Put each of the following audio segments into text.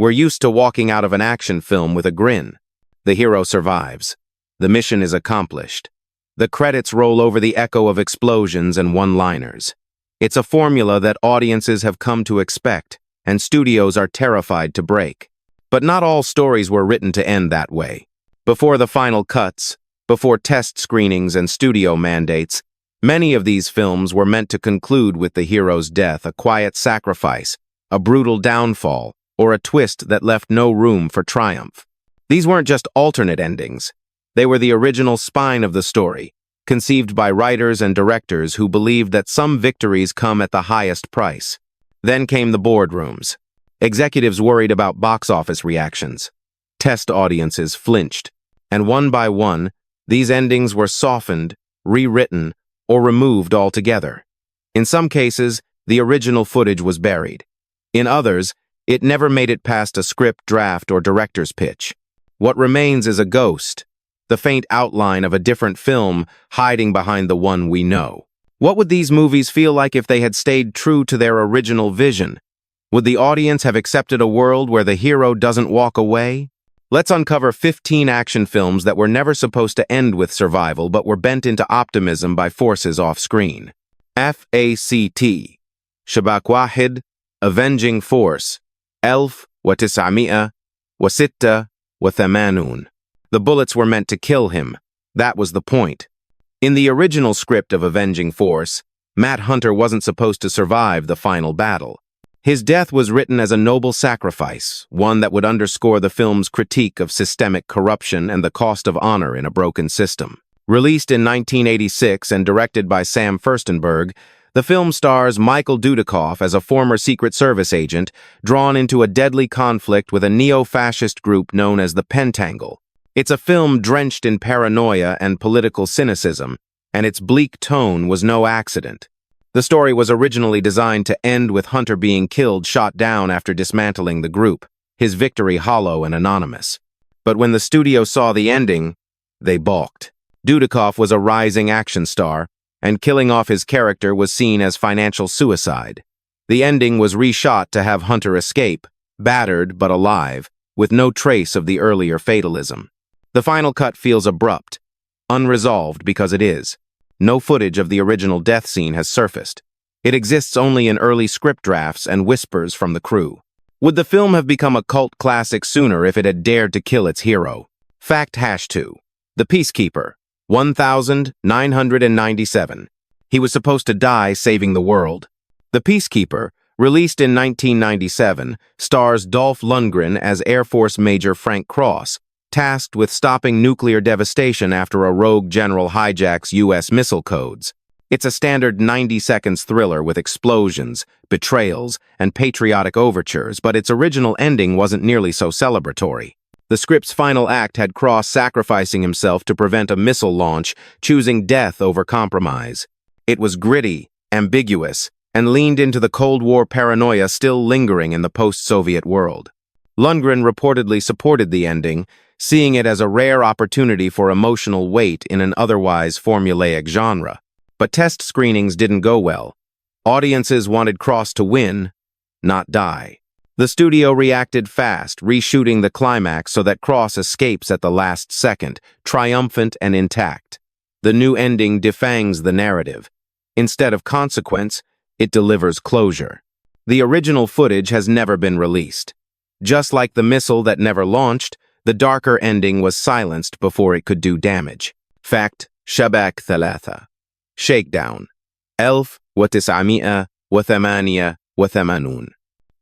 We're used to walking out of an action film with a grin. The hero survives. The mission is accomplished. The credits roll over the echo of explosions and one-liners. It's a formula that audiences have come to expect, and studios are terrified to break. But not all stories were written to end that way. Before the final cuts, before test screenings and studio mandates, many of these films were meant to conclude with the hero's death, a quiet sacrifice, a brutal downfall, or a twist that left no room for triumph. These weren't just alternate endings. They were the original spine of the story, conceived by writers and directors who believed that some victories come at the highest price. Then came the boardrooms. Executives worried about box office reactions. Test audiences flinched, and one by one, these endings were softened, rewritten, or removed altogether. In some cases, the original footage was buried. In others, it never made it past a script draft or director's pitch. What remains is a ghost, the faint outline of a different film hiding behind the one we know. What would these movies feel like if they had stayed true to their original vision? Would the audience have accepted a world where the hero doesn't walk away? Let's uncover 15 action films that were never supposed to end with survival but were bent into optimism by forces off-screen. FACT. Shabak Wahid, Avenging Force, 1996 وثمانون. The bullets were meant to kill him. That was the point. In the original script of Avenging Force, Matt Hunter wasn't supposed to survive the final battle. His death was written as a noble sacrifice, one that would underscore the film's critique of systemic corruption and the cost of honor in a broken system. Released in 1986 and directed by Sam Furstenberg, the film stars Michael Dudikoff as a former Secret Service agent drawn into a deadly conflict with a neo-fascist group known as the Pentangle. It's a film drenched in paranoia and political cynicism, and its bleak tone was no accident. The story was originally designed to end with Hunter being killed, shot down after dismantling the group, his victory hollow and anonymous. But when the studio saw the ending, they balked. Dudikoff was a rising action star, and killing off his character was seen as financial suicide. The ending was reshot to have Hunter escape, battered but alive, with no trace of the earlier fatalism. The final cut feels abrupt, unresolved because it is. No footage of the original death scene has surfaced. It exists only in early script drafts and whispers from the crew. Would the film have become a cult classic sooner if it had dared to kill its hero? Fact #2. The Peacekeeper, 1997. He was supposed to die saving the world. The Peacekeeper, released in 1997, stars Dolph Lundgren as Air Force Major Frank Cross, tasked with stopping nuclear devastation after a rogue general hijacks U.S. missile codes. It's a standard 90 seconds thriller with explosions, betrayals, and patriotic overtures, but its original ending wasn't nearly so celebratory. The script's final act had Cross sacrificing himself to prevent a missile launch, choosing death over compromise. It was gritty, ambiguous, and leaned into the Cold War paranoia still lingering in the post-Soviet world. Lundgren reportedly supported the ending, seeing it as a rare opportunity for emotional weight in an otherwise formulaic genre. But test screenings didn't go well. Audiences wanted Cross to win, not die. The studio reacted fast, reshooting the climax so that Cross escapes at the last second, triumphant and intact. The new ending defangs the narrative. Instead of consequence, it delivers closure. The original footage has never been released. Just like the missile that never launched, the darker ending was silenced before it could do damage. Fact Shabak Thalatha. Shakedown. 1988.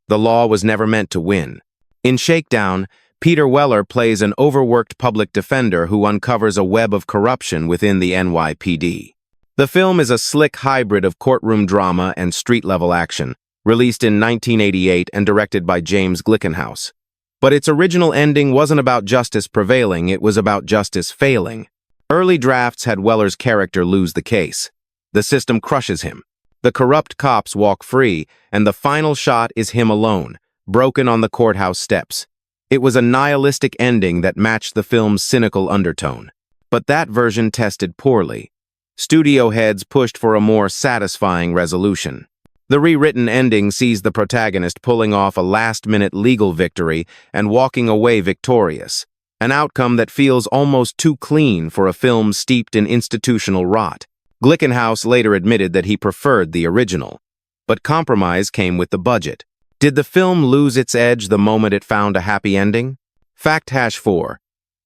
The law was never meant to win. In Shakedown, Peter Weller plays an overworked public defender who uncovers a web of corruption within the NYPD. The film is a slick hybrid of courtroom drama and street-level action, released in 1988 and directed by James Glickenhaus. But its original ending wasn't about justice prevailing, it was about justice failing. Early drafts had Weller's character lose the case. The system crushes him. The corrupt cops walk free, and the final shot is him alone, broken on the courthouse steps. It was a nihilistic ending that matched the film's cynical undertone. But that version tested poorly. Studio heads pushed for a more satisfying resolution. The rewritten ending sees the protagonist pulling off a last-minute legal victory and walking away victorious, an outcome that feels almost too clean for a film steeped in institutional rot. Glickenhaus later admitted that he preferred the original, but compromise came with the budget. Did the film lose its edge the moment it found a happy ending? Fact #4.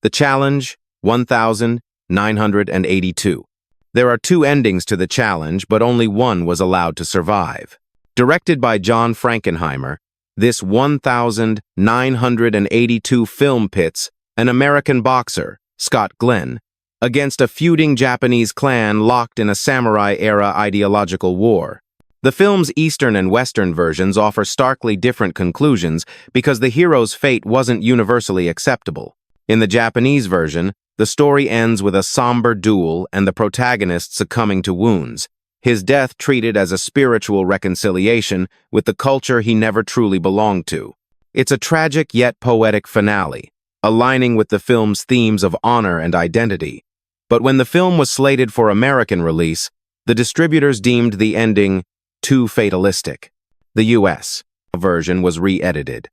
The challenge, 1982. There are 2 endings to the challenge, but only one was allowed to survive. Directed by John Frankenheimer, this 1982 film pits an American boxer, Scott Glenn, against a feuding Japanese clan locked in a samurai-era ideological war. The film's Eastern and Western versions offer starkly different conclusions because the hero's fate wasn't universally acceptable. In the Japanese version, the story ends with a somber duel and the protagonist succumbing to wounds, his death treated as a spiritual reconciliation with the culture he never truly belonged to. It's a tragic yet poetic finale, aligning with the film's themes of honor and identity. But when the film was slated for American release, the distributors deemed the ending too fatalistic. The U.S. version was re-edited.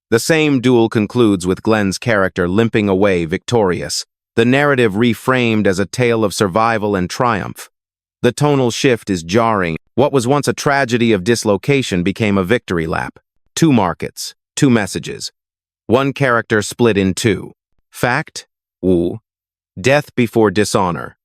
The same duel concludes with Glenn's character limping away victorious, the narrative reframed as a tale of survival and triumph. The tonal shift is jarring. What was once a tragedy of dislocation became a victory lap. 2 markets, 2 messages. One character split in 2. Fact? Death before dishonor.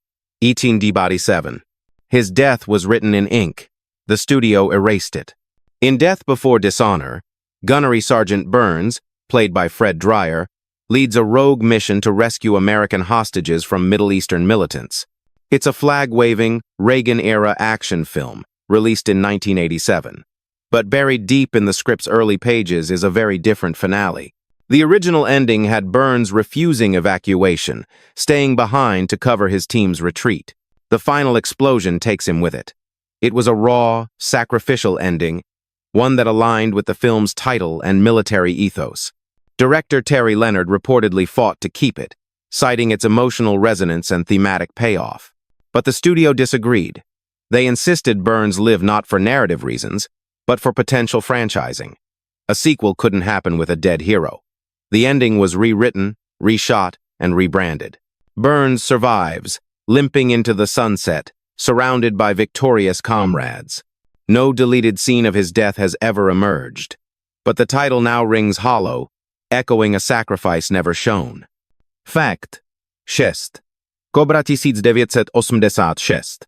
1987. His death was written in ink. The studio erased it. In Death Before Dishonor, Gunnery Sergeant Burns, played by Fred Dreyer, leads a rogue mission to rescue American hostages from Middle Eastern militants. It's a flag-waving, Reagan-era action film, released in 1987. But buried deep in the script's early pages is a very different finale. The original ending had Burns refusing evacuation, staying behind to cover his team's retreat. The final explosion takes him with it. It was a raw, sacrificial ending, one that aligned with the film's title and military ethos. Director Terry Leonard reportedly fought to keep it, citing its emotional resonance and thematic payoff. But the studio disagreed. They insisted Burns live not for narrative reasons, but for potential franchising. A sequel couldn't happen with a dead hero. The ending was rewritten, reshot, and rebranded. Burns survives, limping into the sunset, surrounded by victorious comrades. No deleted scene of his death has ever emerged. But the title now rings hollow, echoing a sacrifice never shown. Fact. 6. Cobra 1986.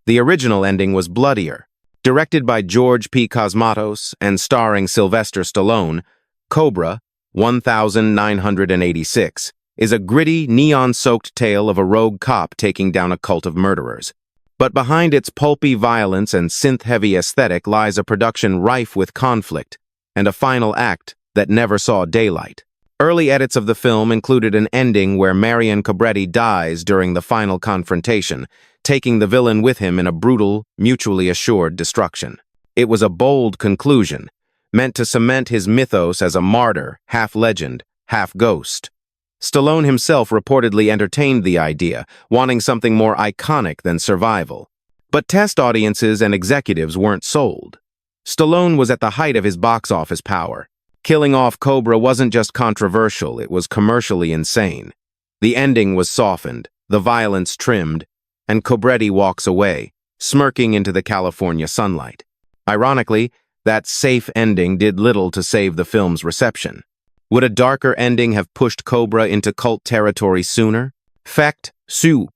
The original ending was bloodier. Directed by George P. Cosmatos and starring Sylvester Stallone, Cobra 1986 is a gritty, neon-soaked tale of a rogue cop taking down a cult of murderers. But behind its pulpy violence and synth-heavy aesthetic lies a production rife with conflict and a final act that never saw daylight. Early edits of the film included an ending where Marion Cobretti dies during the final confrontation, taking the villain with him in a brutal, mutually assured destruction. It was a bold conclusion, meant to cement his mythos as a martyr, half legend, half ghost. Stallone himself reportedly entertained the idea, wanting something more iconic than survival. But test audiences and executives weren't sold. Stallone was at the height of his box office power. Killing off Cobra wasn't just controversial, it was commercially insane. The ending was softened, the violence trimmed, and Cobretti walks away, smirking into the California sunlight. Ironically, that safe ending did little to save the film's reception. Would a darker ending have pushed Cobra into cult territory sooner? Fact 7.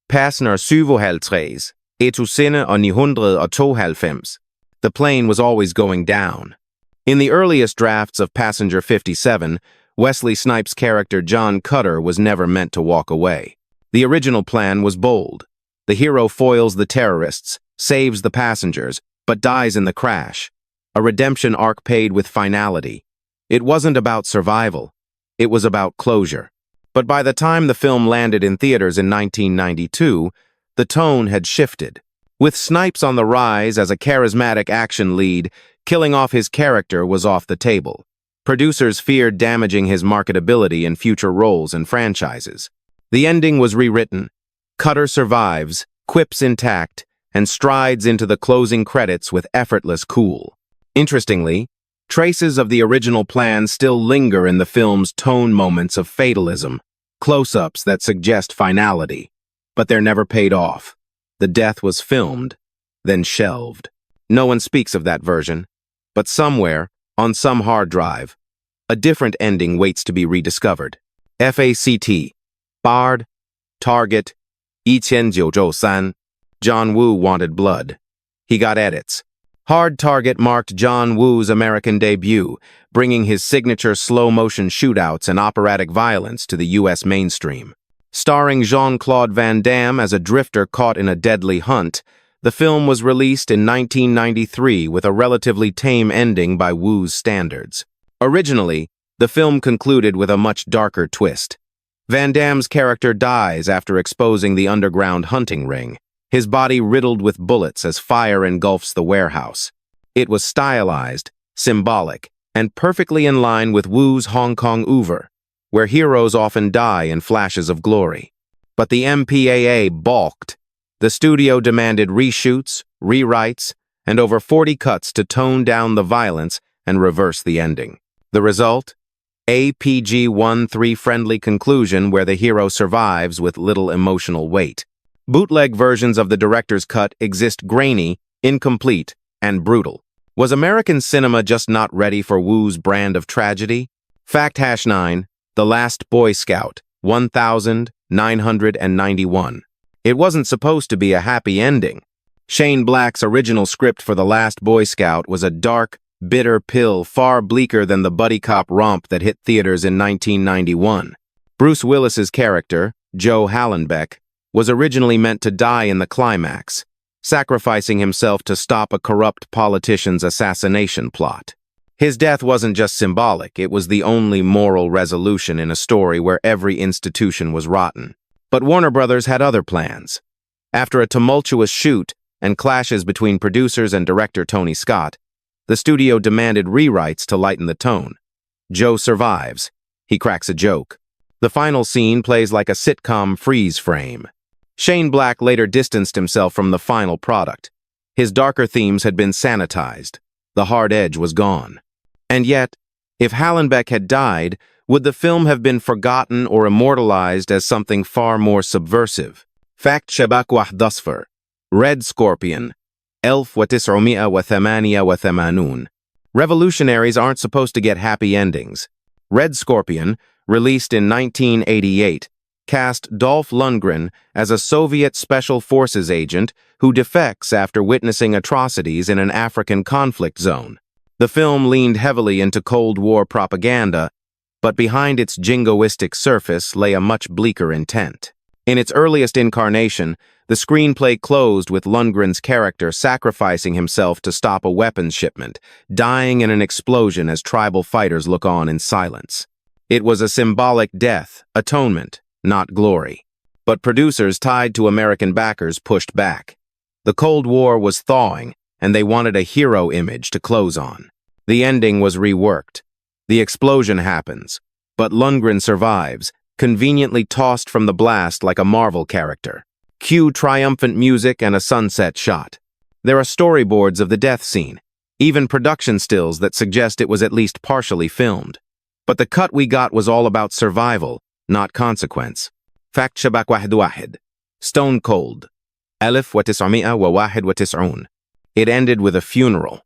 Passenger 7 etu sinne og 992. The plane was always going down. In the earliest drafts of Passenger 57, Wesley Snipes' character John Cutter was never meant to walk away. The original plan was bold. The hero foils the terrorists, saves the passengers, but dies in the crash. A redemption arc paid with finality. It wasn't about survival. It was about closure. But by the time the film landed in theaters in 1992, the tone had shifted. With Snipes on the rise as a charismatic action lead, killing off his character was off the table. Producers feared damaging his marketability in future roles and franchises. The ending was rewritten. Cutter survives, quips intact, and strides into the closing credits with effortless cool. Interestingly, traces of the original plan still linger in the film's tone moments of fatalism, close-ups that suggest finality, but they're never paid off. The death was filmed, then shelved. No one speaks of that version, but somewhere, on some hard drive, a different ending waits to be rediscovered. FACT, Bard, Target, 1993. John Woo wanted blood. He got edits. Hard Target marked John Woo's American debut, bringing his signature slow-motion shootouts and operatic violence to the U.S. mainstream. Starring Jean-Claude Van Damme as a drifter caught in a deadly hunt, the film was released in 1993 with a relatively tame ending by Woo's standards. Originally, the film concluded with a much darker twist. Van Damme's character dies after exposing the underground hunting ring, his body riddled with bullets as fire engulfs the warehouse. It was stylized, symbolic, and perfectly in line with Woo's Hong Kong oeuvre, where heroes often die in flashes of glory. But the MPAA balked. The studio demanded reshoots, rewrites, and over 40 cuts to tone down the violence and reverse the ending. The result? A PG-13 friendly conclusion where the hero survives with little emotional weight. Bootleg versions of the director's cut exist grainy, incomplete, and brutal. Was American cinema just not ready for Woo's brand of tragedy? Fact #9, The Last Boy Scout, 1991. It wasn't supposed to be a happy ending. Shane Black's original script for The Last Boy Scout was a dark, bitter pill far bleaker than the buddy cop romp that hit theaters in 1991. Bruce Willis's character, Joe Hallenbeck, was originally meant to die in the climax, sacrificing himself to stop a corrupt politician's assassination plot. His death wasn't just symbolic, it was the only moral resolution in a story where every institution was rotten. But Warner Brothers had other plans. After a tumultuous shoot and clashes between producers and director Tony Scott, the studio demanded rewrites to lighten the tone. Joe survives. He cracks a joke. The final scene plays like a sitcom freeze frame. Shane Black later distanced himself from the final product. His darker themes had been sanitized. The hard edge was gone. And yet, if Hallenbeck had died, would the film have been forgotten or immortalized as something far more subversive? Fact #11, Red Scorpion, 1988. Revolutionaries aren't supposed to get happy endings. Red Scorpion, released in 1988, cast Dolph Lundgren as a Soviet Special Forces agent who defects after witnessing atrocities in an African conflict zone. The film leaned heavily into Cold War propaganda, but behind its jingoistic surface lay a much bleaker intent. In its earliest incarnation, the screenplay closed with Lundgren's character sacrificing himself to stop a weapons shipment, dying in an explosion as tribal fighters look on in silence. It was a symbolic death, atonement, not glory. But producers tied to American backers pushed back. The Cold War was thawing, and they wanted a hero image to close on. The ending was reworked. The explosion happens, but Lundgren survives, conveniently tossed from the blast like a Marvel character. Cue triumphant music and a sunset shot. There are storyboards of the death scene, even production stills that suggest it was at least partially filmed. But the cut we got was all about survival, not consequence. Fact #11, Stone Cold, 1991. It ended with a funeral.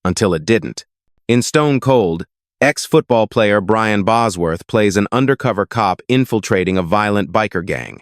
Until it didn't. In Stone Cold, ex-football player Brian Bosworth plays an undercover cop infiltrating a violent biker gang.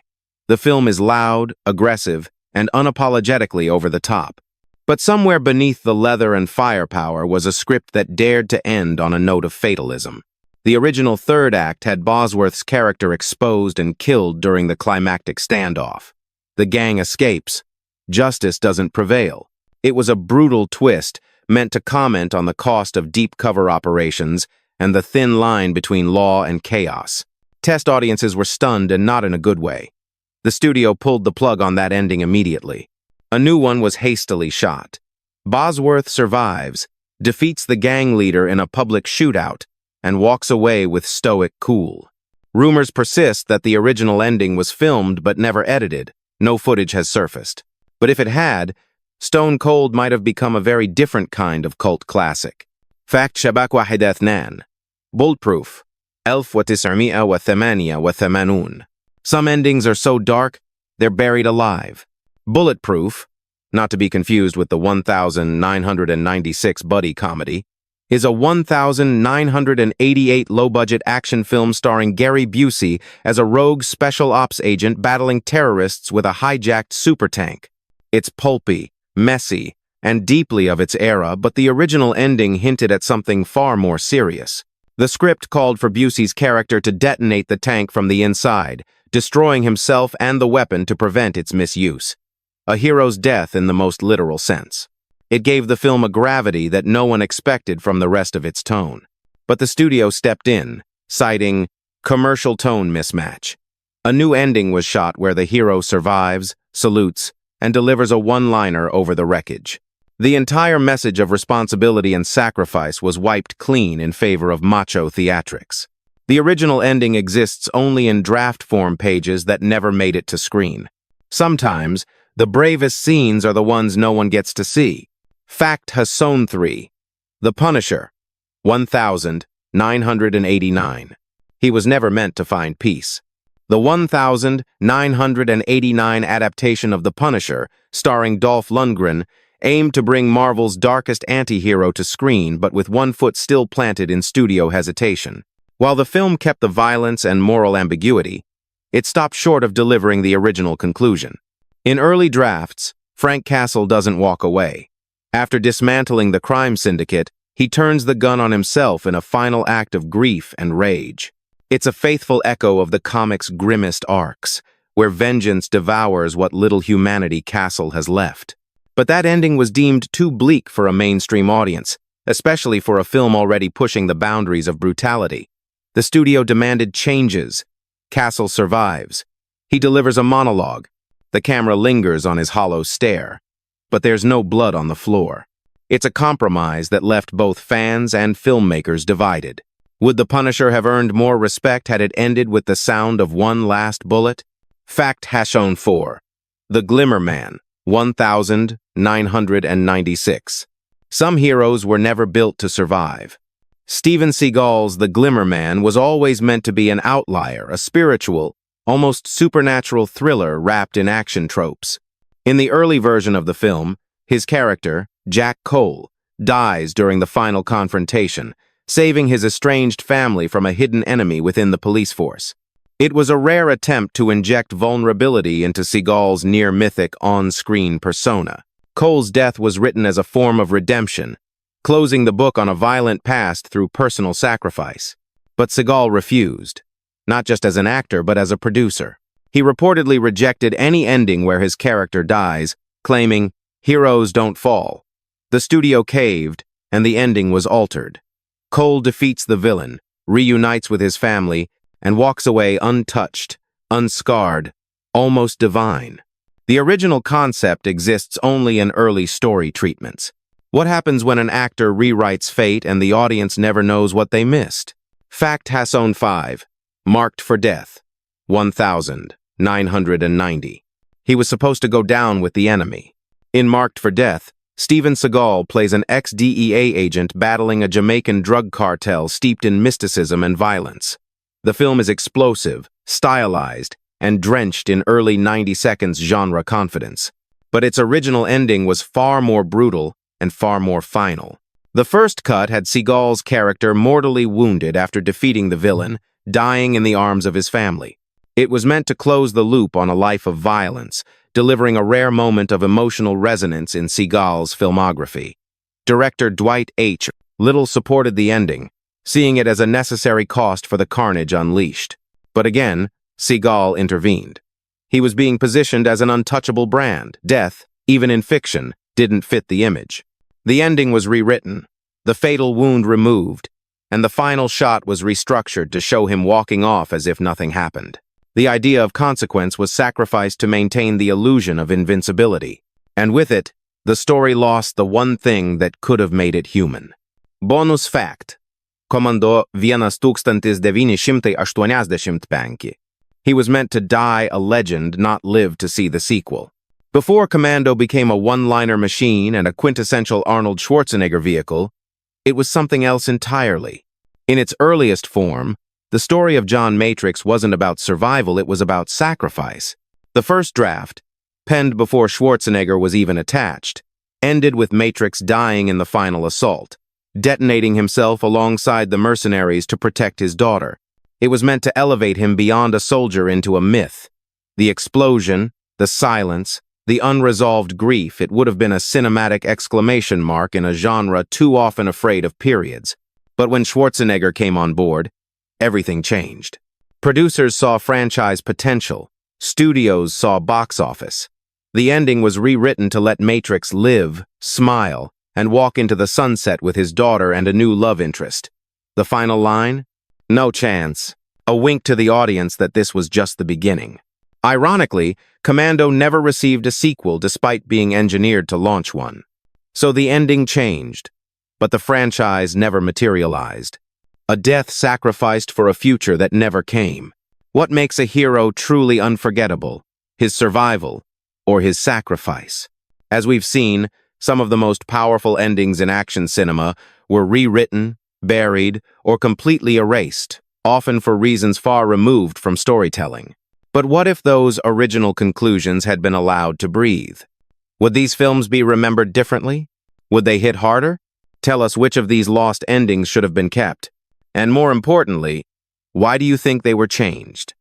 The film is loud, aggressive, and unapologetically over the top. But somewhere beneath the leather and firepower was a script that dared to end on a note of fatalism. The original third act had Bosworth's character exposed and killed during the climactic standoff. The gang escapes. Justice doesn't prevail. It was a brutal twist meant to comment on the cost of deep cover operations and the thin line between law and chaos. Test audiences were stunned and not in a good way. The studio pulled the plug on that ending immediately. A new one was hastily shot. Bosworth survives, defeats the gang leader in a public shootout, and walks away with stoic cool. Rumors persist that the original ending was filmed but never edited. No footage has surfaced. But if it had, Stone Cold might have become a very different kind of cult classic. Fact شباك واحد اثنان. Bulletproof. 1988. Some endings are so dark, they're buried alive. Bulletproof, not to be confused with the 1996 buddy comedy, is a 1988 low-budget action film starring Gary Busey as a rogue special ops agent battling terrorists with a hijacked supertank. It's pulpy, messy, and deeply of its era, but the original ending hinted at something far more serious. The script called for Busey's character to detonate the tank from the inside, destroying himself and the weapon to prevent its misuse. A hero's death in the most literal sense. It gave the film a gravity that no one expected from the rest of its tone. But the studio stepped in, citing commercial tone mismatch. A new ending was shot where the hero survives, salutes, and delivers a one-liner over the wreckage. The entire message of responsibility and sacrifice was wiped clean in favor of macho theatrics. The original ending exists only in draft form pages that never made it to screen. Sometimes, the bravest scenes are the ones no one gets to see. Fact Hasson 3. The Punisher. 1989. He was never meant to find peace. The 1989 adaptation of The Punisher, starring Dolph Lundgren, aimed to bring Marvel's darkest anti-hero to screen but with one foot still planted in studio hesitation. While the film kept the violence and moral ambiguity, it stopped short of delivering the original conclusion. In early drafts, Frank Castle doesn't walk away. After dismantling the crime syndicate, he turns the gun on himself in a final act of grief and rage. It's a faithful echo of the comic's grimmest arcs, where vengeance devours what little humanity Castle has left. But that ending was deemed too bleak for a mainstream audience, especially for a film already pushing the boundaries of brutality. The studio demanded changes. Castle survives. He delivers a monologue. The camera lingers on his hollow stare. But there's no blood on the floor. It's a compromise that left both fans and filmmakers divided. Would The Punisher have earned more respect had it ended with the sound of one last bullet? Fact Hasson 4. The Glimmer Man. 1996. Some heroes were never built to survive. Steven Seagal's The Glimmer Man was always meant to be an outlier, a spiritual, almost supernatural thriller wrapped in action tropes. In the early version of the film, his character, Jack Cole, dies during the final confrontation, saving his estranged family from a hidden enemy within the police force. It was a rare attempt to inject vulnerability into Seagal's near-mythic on-screen persona. Cole's death was written as a form of redemption, closing the book on a violent past through personal sacrifice. But Seagal refused, not just as an actor but as a producer. He reportedly rejected any ending where his character dies, claiming, "Heroes don't fall." The studio caved, and the ending was altered. Cole defeats the villain, reunites with his family, and walks away untouched, unscarred, almost divine. The original concept exists only in early story treatments. What happens when an actor rewrites fate and the audience never knows what they missed? Fact Hasson 5. Marked for Death. 1990. He was supposed to go down with the enemy. In Marked for Death, Steven Seagal plays an ex-DEA agent battling a Jamaican drug cartel steeped in mysticism and violence. The film is explosive, stylized, and drenched in early 90 seconds genre confidence. But its original ending was far more brutal and far more final. The first cut had Seagal's character mortally wounded after defeating the villain, dying in the arms of his family. It was meant to close the loop on a life of violence, delivering a rare moment of emotional resonance in Seagal's filmography. Director Dwight H. Little supported the ending, seeing it as a necessary cost for the carnage unleashed. But again, Seagal intervened. He was being positioned as an untouchable brand. Death, even in fiction, didn't fit the image. The ending was rewritten, the fatal wound removed, and the final shot was restructured to show him walking off as if nothing happened. The idea of consequence was sacrificed to maintain the illusion of invincibility. And with it, the story lost the one thing that could have made it human. Bonus fact. Komando 1985. He was meant to die a legend, not live to see the sequel. Before Commando became a one-liner machine and a quintessential Arnold Schwarzenegger vehicle, it was something else entirely. In its earliest form, the story of John Matrix wasn't about survival, it was about sacrifice. The first draft, penned before Schwarzenegger was even attached, ended with Matrix dying in the final assault, detonating himself alongside the mercenaries to protect his daughter. It was meant to elevate him beyond a soldier into a myth. The explosion, the silence, the unresolved grief, it would have been a cinematic exclamation mark in a genre too often afraid of periods. But when Schwarzenegger came on board, everything changed. Producers saw franchise potential. Studios saw box office. The ending was rewritten to let Matrix live, smile, and walk into the sunset with his daughter and a new love interest. The final line? No chance. A wink to the audience that this was just the beginning. Ironically, Commando never received a sequel despite being engineered to launch one. So the ending changed, but the franchise never materialized. A death sacrificed for a future that never came. What makes a hero truly unforgettable? His survival or his sacrifice? As we've seen, some of the most powerful endings in action cinema were rewritten, buried, or completely erased, often for reasons far removed from storytelling. But what if those original conclusions had been allowed to breathe? Would these films be remembered differently? Would they hit harder? Tell us which of these lost endings should have been kept. And more importantly, why do you think they were changed?